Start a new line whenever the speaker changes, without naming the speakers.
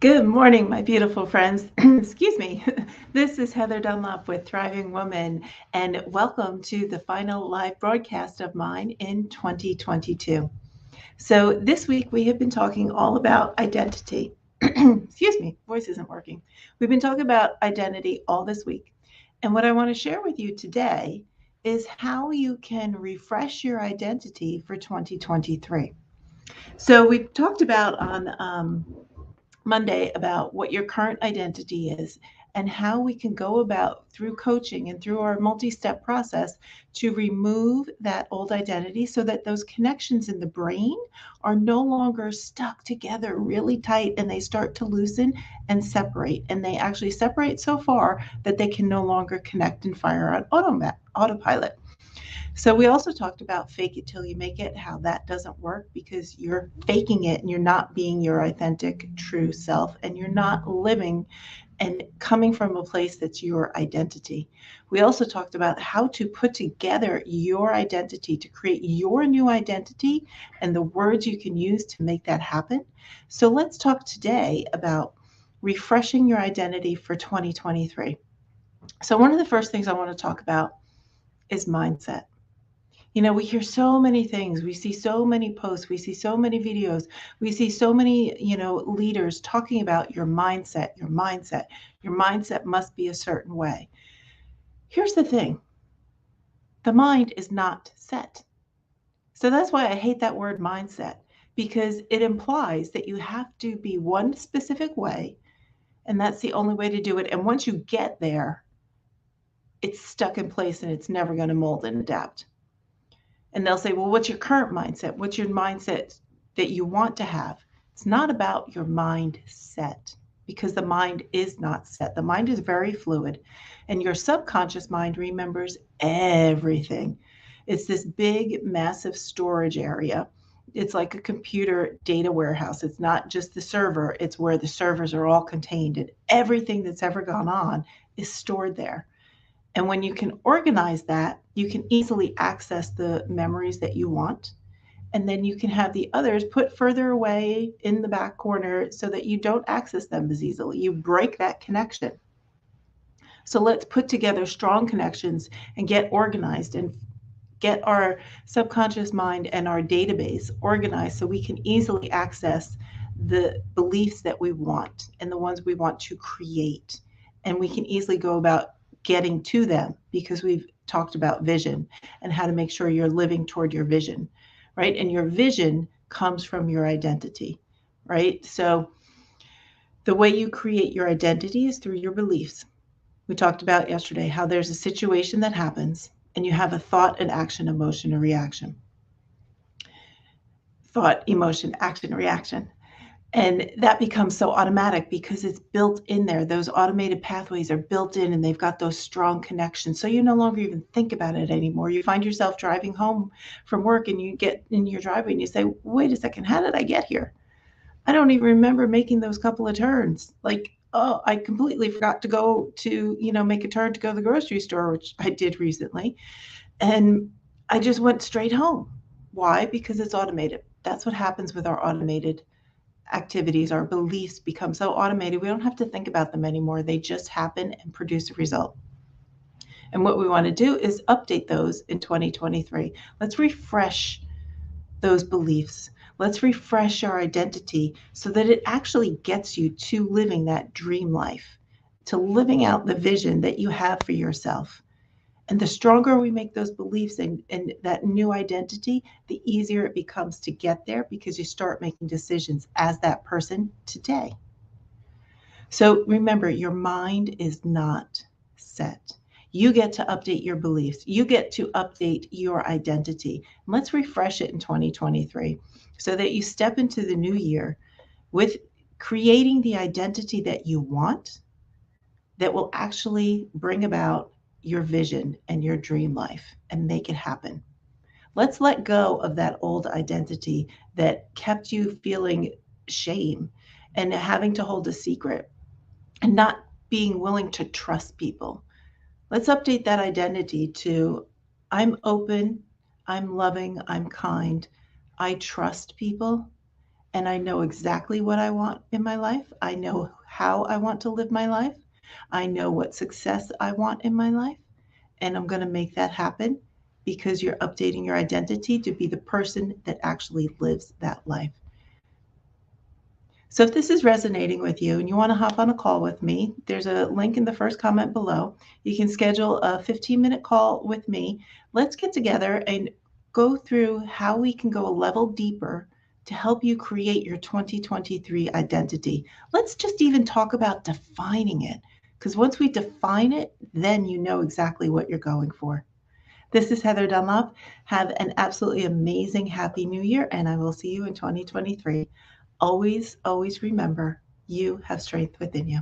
Good morning, my beautiful friends. Excuse me. This is Heather Dunlop with Thriving Woman, and welcome to the final live broadcast of mine in 2022. So, this week we have been talking all about identity. Excuse me, voice isn't working. We've been talking about identity all this week. And what I want to share with you today is how you can refresh your identity for 2023. So, we talked about on Monday about what your current identity is and how we can go about through coaching and through our multi step process to remove that old identity so that those connections in the brain are no longer stuck together really tight and they start to loosen and separate. And they actually separate so far that they can no longer connect and fire on autopilot. So we also talked about fake it till you make it, how that doesn't work because you're faking it and you're not being your authentic true self and you're not living and coming from a place that's your identity. We also talked about how to put together your identity to create your new identity and the words you can use to make that happen. So let's talk today about refreshing your identity for 2023. So one of the first things I want to talk about is mindset. We hear so many things. We see so many posts. We see so many videos. We see so many, leaders talking about your mindset, your mindset. Your mindset must be a certain way. Here's the thing, the mind is not set. So that's why I hate that word mindset, because it implies that you have to be one specific way, and that's the only way to do it. And once you get there, it's stuck in place and it's never going to mold and adapt. And they'll say, well, what's your current mindset? What's your mindset that you want to have? It's not about your mindset because the mind is not set. The mind is very fluid, and your subconscious mind remembers everything. It's this big, massive storage area. It's like a computer data warehouse. It's not just the server, it's where the servers are all contained, and everything that's ever gone on is stored there. And when you can organize that, you can easily access the memories that you want. And then you can have the others put further away in the back corner so that you don't access them as easily. You break that connection. So let's put together strong connections and get organized and get our subconscious mind and our database organized so we can easily access the beliefs that we want and the ones we want to create. And we can easily go about getting to them because we've talked about vision and how to make sure you're living toward your vision, right? And your vision comes from your identity, right? So the way you create your identity is through your beliefs. We talked about yesterday how there's a situation that happens and you have a thought, an action, emotion, a reaction. Thought, emotion, action, reaction. And that becomes so automatic because it's built in there. Those automated pathways are built in and they've got those strong connections. So you no longer even think about it anymore. You find yourself driving home from work and you get in your driveway and you say, wait a second, how did I get here? I don't even remember making those couple of turns. Like, oh, I completely forgot to go to, make a turn to go to the grocery store, which I did recently. And I just went straight home. Why? Because it's automated. That's what happens with our automated activities. Our beliefs become so automated, we don't have to think about them anymore. They just happen and produce a result. And what we want to do is update those in 2023. Let's refresh those beliefs. Let's refresh our identity so that it actually gets you to living that dream life, to living out the vision that you have for yourself. And the stronger we make those beliefs and that new identity, the easier it becomes to get there because you start making decisions as that person today. So remember, your mind is not set. You get to update your beliefs. You get to update your identity. Let's refresh it in 2023 so that you step into the new year with creating the identity that you want that will actually bring about your vision and your dream life and make it happen. Let's let go of that old identity that kept you feeling shame and having to hold a secret and not being willing to trust people. Let's update that identity to I'm open, I'm loving, I'm kind, I trust people, and I know exactly what I want in my life. I know how I want to live my life. I know what success I want in my life, and I'm going to make that happen because you're updating your identity to be the person that actually lives that life. So if this is resonating with you and you want to hop on a call with me, there's a link in the first comment below. You can schedule a 15-minute call with me. Let's get together and go through how we can go a level deeper to help you create your 2023 identity. Let's just even talk about defining it, because once we define it, then you know exactly what you're going for. This is Heather Dunlop. Have an absolutely amazing Happy New Year, and I will see you in 2023. Always, always remember you have strength within you.